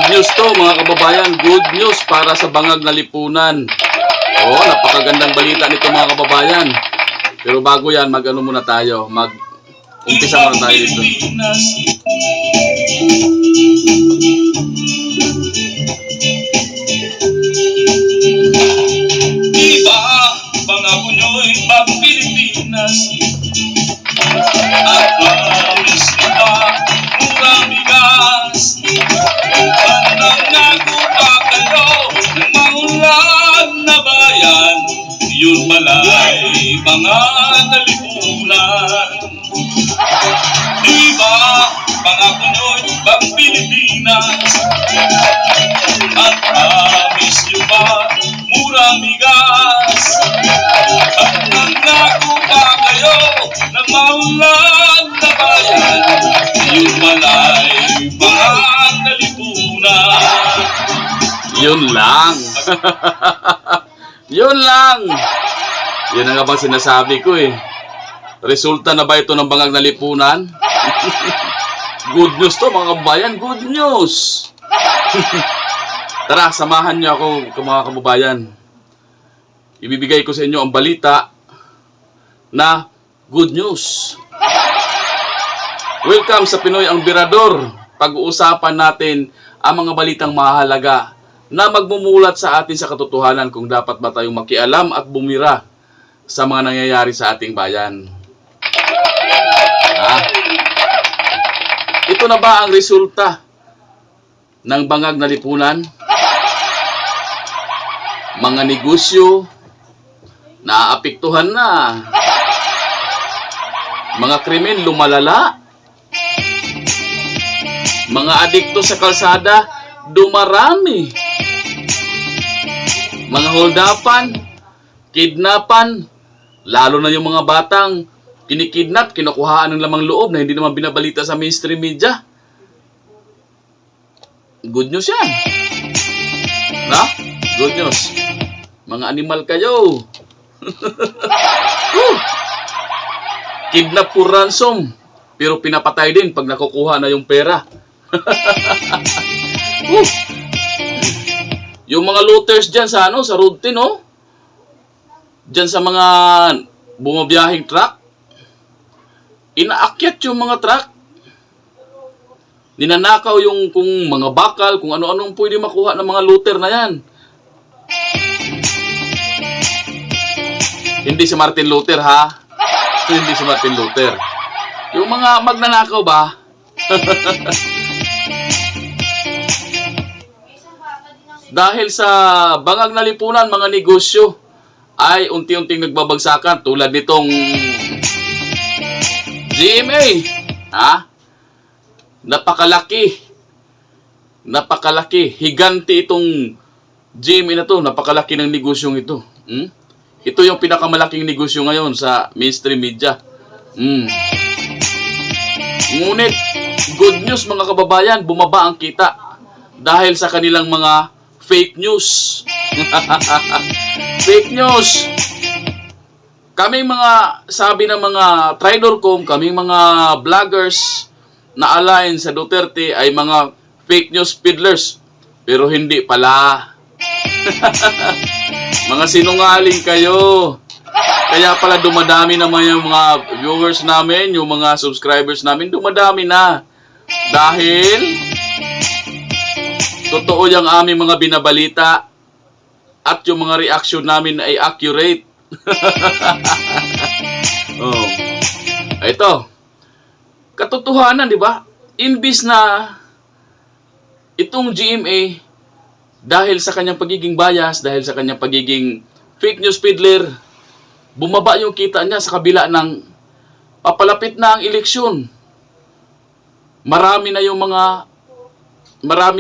Good news to mga kababayan, good news para sa Bangag na Lipunan. Oh, napakagandang balita nito mga kababayan. Pero bago yan, mag-ano muna tayo, mag-umpisa muna tayo dito. Diba, pangako nyo'y pag Pilipinas at promise diba, murang bigas. Nangako pa kayo ng maulan na bayan, yun pala'y Bangag na Lipunan. Diba, pangako nyo'y pag Pilipinas at promise nyo ba, murang bigas. At nangako pa kayo ng maulan na bayan, yun pala'y Bangag na Lipunan. Yun lang. Yun lang. Yan ang nga bang sinasabi ko eh. Resulta na ba ito ng Bangag na Lipunan? Good news to mga kababayan, good news. Tara, samahan niyo ako mga kababayan. Ibibigay ko sa inyo ang balita na good news. Welcome sa Pinoy ang Birador. Pag-uusapan natin ang mga balitang mahalaga na magmumulat sa atin sa katotohanan kung dapat ba tayong makialam at bumira sa mga nangyayari sa ating bayan. Ito na ba ang resulta ng Bangag na Lipunan? Mga negosyo naaapektuhan na. Mga krimen lumalala. Mga adikto sa kalsada dumarami. Mga holdapan, kidnapan, lalo na yung mga batang kinikidnap, kinukuhaan ng lamang loob na hindi naman binabalita sa mainstream media. Good news yan. Na? Good news. Mga animal kayo. Kidnap for ransom. Pero pinapatay din pag nakukuha na yung pera. Yung mga looters dyan sa sa routine, dyan sa mga bumabiyahing truck, inaakyat yung mga truck. Ninanakaw yung kung mga bakal, kung ano-anong pwede makuha ng mga looter na yan. Hindi si Martin Luther, ha? Hindi si Martin Luther. Yung mga magnanakaw ba? Dahil sa Bangag na Lipunan, mga negosyo ay unti-unting nagbabagsakan tulad nitong GMA. Napakalaki. Higanti itong GMA na to. Napakalaki ng negosyong ito. Ito yung pinakamalaking negosyo ngayon sa mainstream media. Ngunit, good news mga kababayan, bumaba ang kita dahil sa kanilang mga fake news. Fake news. Kaming mga, sabi ng mga Tridorcom, kaming mga vloggers na align sa Duterte ay mga fake news peddlers. Pero hindi pala. Mga sinungaling kayo. Kaya pala dumadami naman yung mga viewers namin, yung mga subscribers namin, dumadami na. Dahil totoo yung aming mga binabalita at yung mga reaction namin ay accurate. Ito. Katotohanan, di ba? Imbis na itong GMA, dahil sa kanyang pagiging bias, dahil sa kanyang pagiging fake news peddler, bumaba yung kita niya sa kabila ng papalapit na ang eleksyon. Marami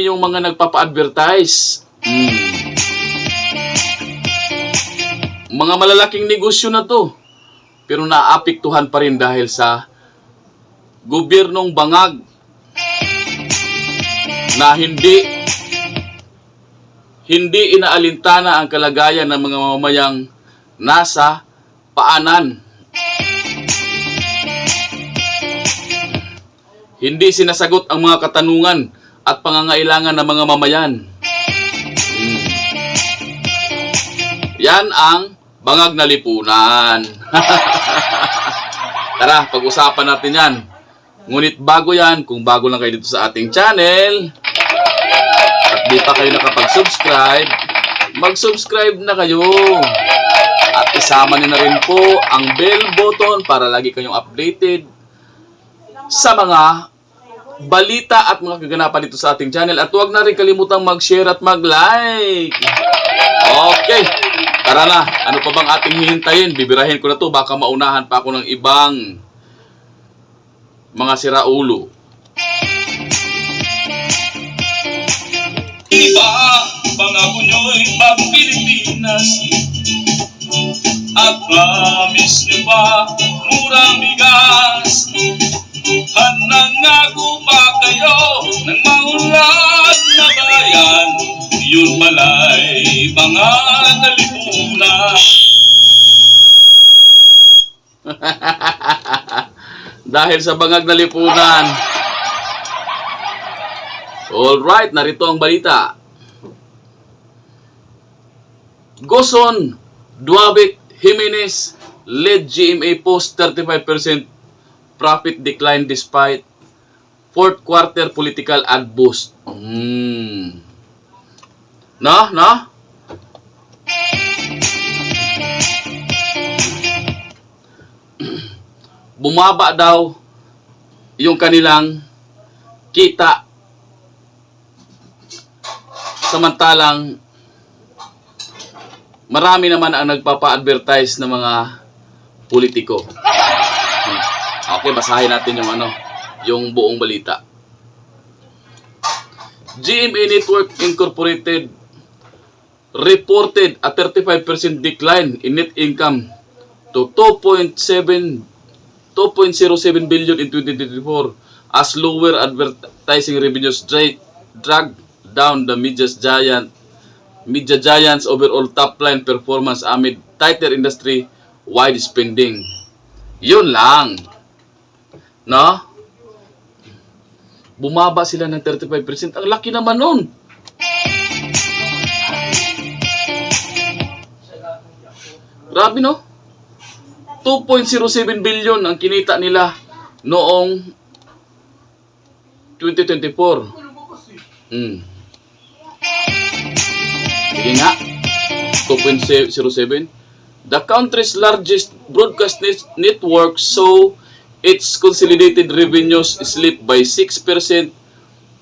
yung mga nagpapa-advertise. Mga malalaking negosyo na to. Pero naapektuhan pa rin dahil sa gobyernong Bangag na hindi inaalintana ang kalagayan ng mga mamamayang nasa paanan. Hindi sinasagot ang mga katanungan at pangangailangan ng mga mamayan. Yan ang bangag na lipunan. Tara, pag-usapan natin yan. Ngunit bago yan, kung bago lang kayo dito sa ating channel, at di pa kayo nakapag-subscribe, mag-subscribe na kayo. At isama niyo na rin po ang bell button para lagi kayong updated sa mga balita at mga kaganapan dito sa ating channel. At huwag na rin kalimutang mag-share at mag-like. Okay, tara na. Ano pa bang ating hihintayin? Bibirahin ko na to. Baka maunahan pa ako ng ibang mga siraulo. Iba, pangako nyo'y bagong Pilipinas. At promise nyo ba, murang bigas? At nangako pa kayo ng maunlad na bayan. Yun pala'y bangag na lipunan. Dahil sa bangag na lipunan. Alright, narito ang balita. Goson, Duabec, Jimenez led GMA post 35% profit decline despite fourth quarter political ad boost. No? Bumaba daw yung kanilang kita, samantalang marami naman ang nagpapa-advertise ng mga politiko. Okay, basahin natin yung buong balita. GMA Network Incorporated reported a 35% decline in net income to 2.07 billion in 2024 as lower advertising revenues dragged down the media giants' overall top-line performance amid tighter industry-wide spending. Yun lang. No? Bumaba sila ng 35%. Ang laki naman nun. Grabe, no? 2.07 billion ang kinita nila noong 2024. Sige nga. 2.07. The country's largest broadcast network saw its consolidated revenues slip by 6%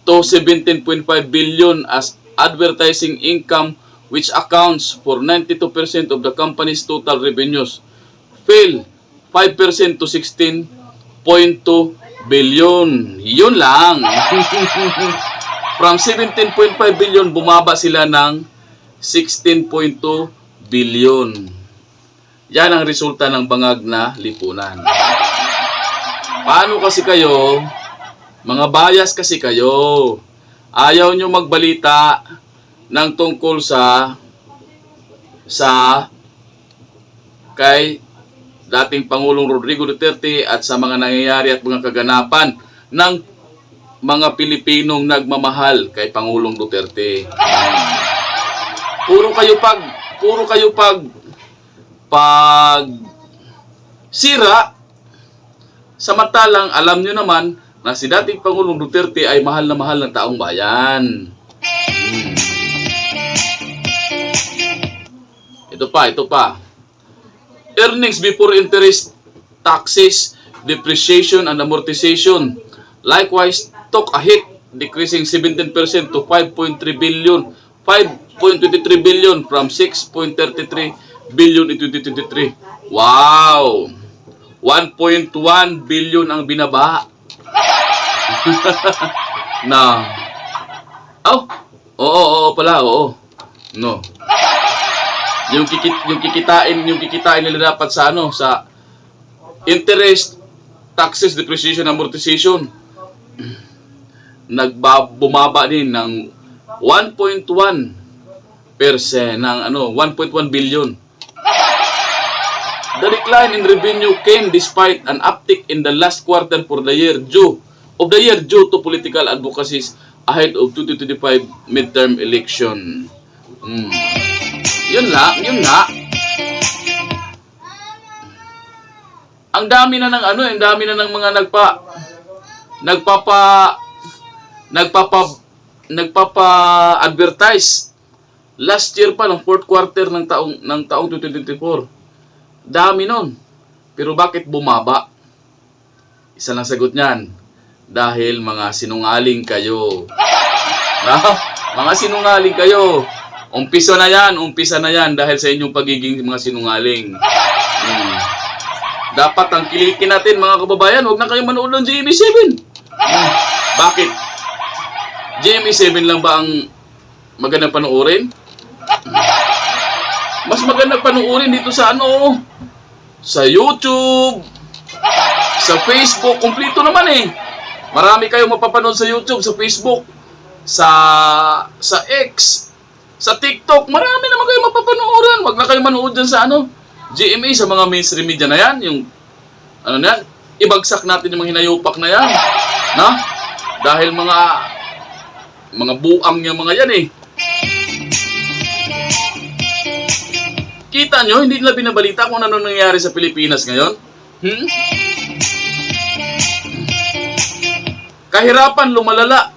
to 17.5 billion as advertising income, which accounts for 92% of the company's total revenues, fell 5% to 16.2 billion. Yun lang. From 17.5 billion, bumaba sila ng 16.2 billion. Yan ang resulta ng bangag na lipunan. Paano kasi kayo? Mga bias kasi kayo. Ayaw nyo magbalita ng tungkol sa kay dating Pangulong Rodrigo Duterte at sa mga nangyayari at mga kaganapan ng mga Pilipinong nagmamahal kay Pangulong Duterte. Puro kayo pag sira, samantalang alam nyo naman na si dating Pangulong Duterte ay mahal na mahal ng taong bayan. Ito pa. Earnings before interest, taxes, depreciation, and amortization likewise took a hit, decreasing 17% to 5.23 billion from 6.33 billion in 2023. Wow! 1.1 billion ang binaba. Na. Oo pala. No. Yung kikitain nila dapat sa sa interest, taxes, depreciation, amortization. Bumaba din ng 1.1% ng 1.1 billion. The decline in revenue came despite an uptick in the last quarter for the year due to political advocacies ahead of 2025 midterm election. Yun nga. Ang dami na ng ang dami na ng mga nagpapa-advertise. Last year pa, ng fourth quarter ng taong 2024. Dami nun. Pero bakit bumaba? Isa lang sagot niyan. Dahil mga sinungaling kayo. Mga sinungaling kayo. Umpisa na yan dahil sa inyong pagiging mga sinungaling. Dapat ang kilikin natin mga kababayan, huwag na kayong manood ng GMA7. Bakit? GMA7 lang ba ang magandang panoorin? Mas magandang panoorin dito sa sa YouTube, sa Facebook, kumpleto naman eh. Marami kayong mapapanood sa YouTube, sa Facebook, sa X, sa TikTok, marami naman kayong mapapanooran. Huwag na kayong manood dyan sa GMA, sa mga mainstream media na yan, yung ibagsak natin yung mga hinayupak na yan. Dahil mga buang yung mga yan eh. Kita nyo, hindi nila binabalita kung ano nangyayari sa Pilipinas ngayon? Kahirapan, lumalala.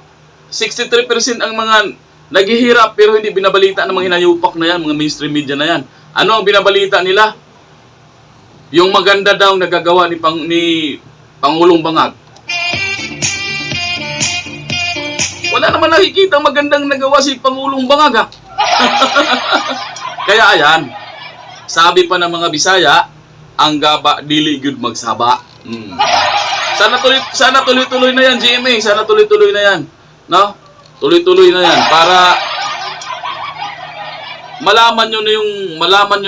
63% ang mga naghihirap pero hindi binabalita ng mga hinayupak na yan, mga mainstream media na yan. Ano ang binabalita nila? Yung maganda daw nagagawa ni Pangulong Bangag. Wala naman nakikita magandang nagawa si Pangulong Bangag Kaya ayan, sabi pa ng mga Bisaya, ang gaba dili gyud magsaba. Sana tuloy-tuloy na yan, GMA. Sana tuloy-tuloy na yan. Tuloy-tuloy na yan para malaman nyo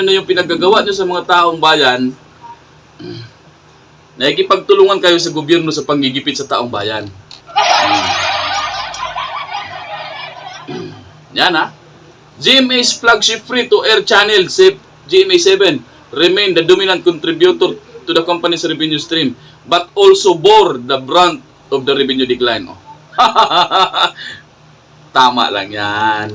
na yung pinagagawa nyo sa mga taong bayan. Nakikipagtulungan kayo sa gobyerno sa panggigipit sa taong bayan. Yan GMA's flagship free-to-air channel, GMA7, remain the dominant contributor to the company's revenue stream, but also bore the brunt of the revenue decline. Tama lang yan.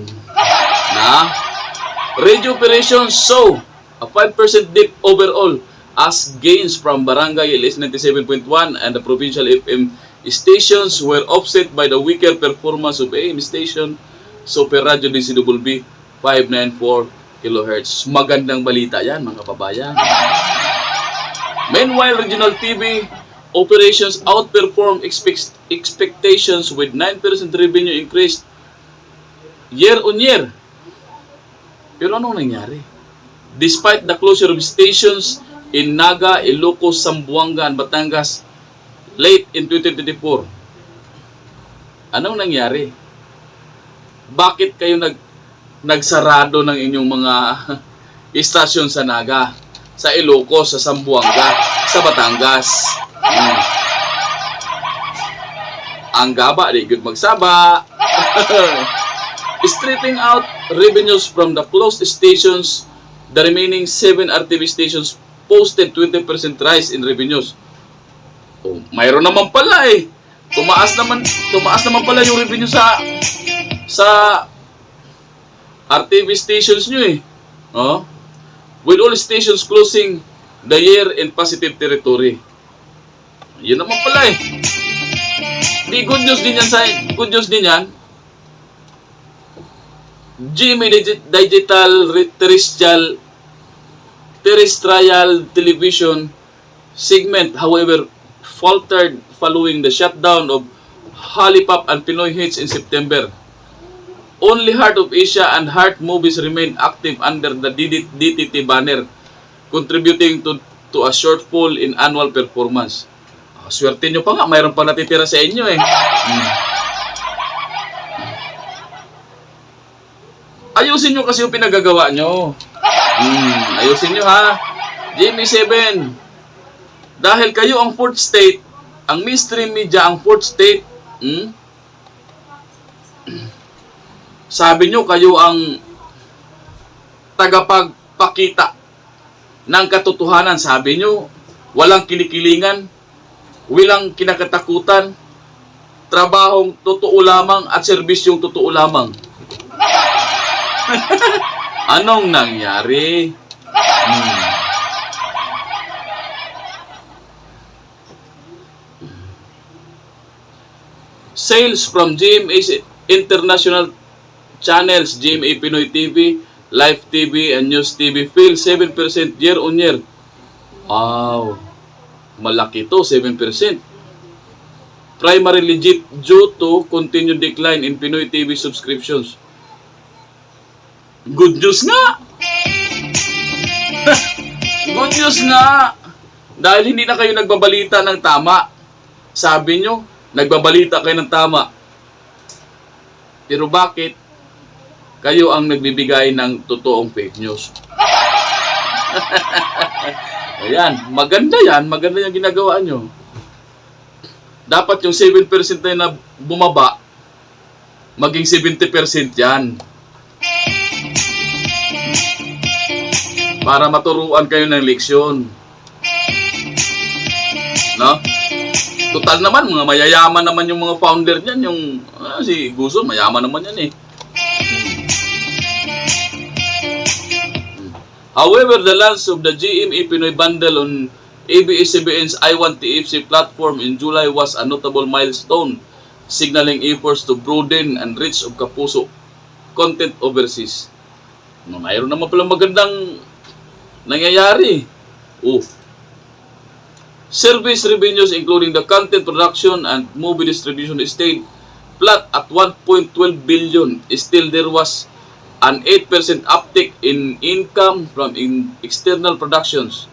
Radio operations saw a 5% dip overall as gains from Barangay LS 97.1 and the provincial FM stations were offset by the weaker performance of AM station Super Radio DCWB 594 kHz. Magandang balita yan mga kababayan. Meanwhile, regional TV operations outperformed expectations with 9% revenue increase year on year. Pero anong nangyari? Despite the closure of stations in Naga, Ilocos, Zamboanga, and Batangas late in 2024. Anong nangyari? Bakit kayo nagsarado ng inyong mga istasyon sa Naga, sa Ilocos, sa Zamboanga, sa Batangas? Ang gaba, di good magsaba. Stripping out revenues from the closed stations, the remaining 7 RTV stations posted 20% rise in revenues. Mayroon naman pala eh. Tumaas naman pala yung revenue sa RTV stations nyo eh. With all stations closing the year in positive territory. Yun naman pala eh. Di good news din yan. GMA Digital Terrestrial Television segment, however, faltered following the shutdown of Halipap and Pinoy Hits in September. Only Heart of Asia and Heart Movies remained active under the DTT banner, contributing to a shortfall in annual performance. Swerte nyo pa nga, mayroon pa natitira sa inyo eh. Ayusin nyo kasi yung pinagagawa nyo. Ayusin nyo ha. GMA7. Dahil kayo ang fourth state, ang mainstream media ang fourth state, sabi nyo kayo ang tagapagpakita ng katotohanan. Sabi nyo, walang kinikilingan, walang kinakatakutan, trabahong totoo lamang at serbisyong totoo lamang. Anong nangyari? Sales from GMA's international channels, GMA Pinoy TV, Live TV, and News TV fell 7% year-on-year. Wow! Malaki to, 7%. Primarily due to continued decline in Pinoy TV subscriptions. Good news nga! Good news nga! Dahil hindi na kayo nagbabalita ng tama. Sabi nyo, nagbabalita kayo ng tama. Pero bakit kayo ang nagbibigay ng totoong fake news? Ayan, maganda yan. Maganda yung ginagawa nyo. Dapat yung 7% na bumaba, maging 70% yan. Para maturuan kayo ng leksyon. No? Total naman, mga mayayaman naman yung mga founder niyan. Yung si Guso, mayaman naman yan eh. However, the launch of the GMA Pinoy Bundle on ABS-CBN's I1TFC platform in July was a notable milestone, signaling efforts to broaden and reach of Kapuso content overseas. Mayroon naman palang magandang nangyayari. Service revenues including the content production and movie distribution stayed flat at 1.12 billion. Still, there was an 8% uptick in income from external productions,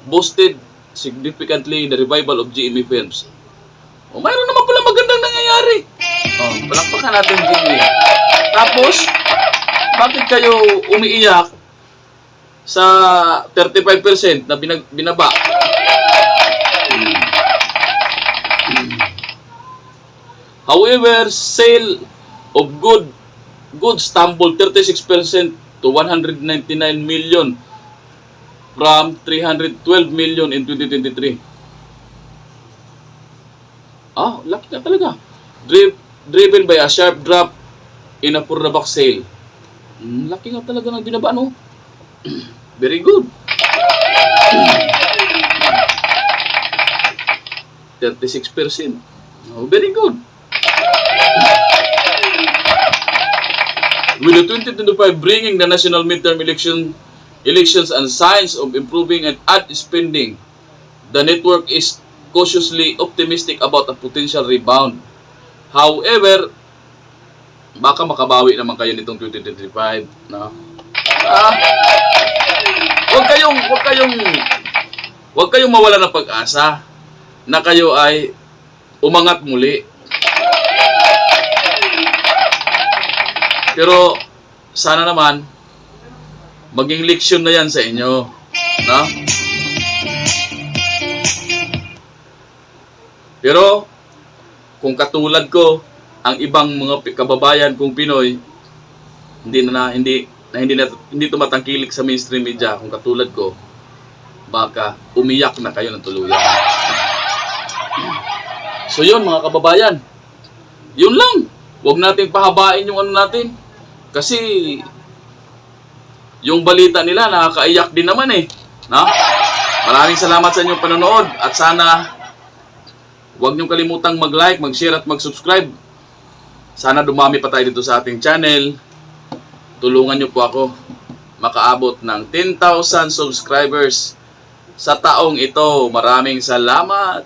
boosted significantly in the revival of GMA films. Mayroon naman pala magandang nangyayari. Palakpakan natin GMA. Tapos, bakit kayo umiiyak sa 35% na binaba? However, sale of goods tumbled 36% to 199 million from 312 million in 2023. Laki na talaga. Driven by a sharp drop in a Purnabox sale. Laki nga talaga ng binaba, no? Very good. 36%. Very good. With the 2025 bringing the national midterm elections and signs of improving and ad spending, the network is cautiously optimistic about a potential rebound. However, baka makabawi naman kayo nitong 2025, no? Huwag kayong mawala ng pag-asa na kayo ay umangat muli. Pero sana naman maging leksyon na yan sa inyo, no? Pero kung katulad ko, ang ibang mga kababayan kong Pinoy hindi tumatangkilik sa mainstream media, kung katulad ko, baka umiyak na kayo ng tuluyan. So yun mga kababayan, yun lang. Huwag nating pahabain yung ano natin. Kasi yung balita nila nakakaiyak din naman eh. No? Maraming salamat sa inyong panonood at sana huwag niyong kalimutang mag-like, mag-share at mag-subscribe. Sana dumami pa tayo dito sa ating channel. Tulungan niyo po ako makaabot ng 10,000 subscribers sa taong ito. Maraming salamat.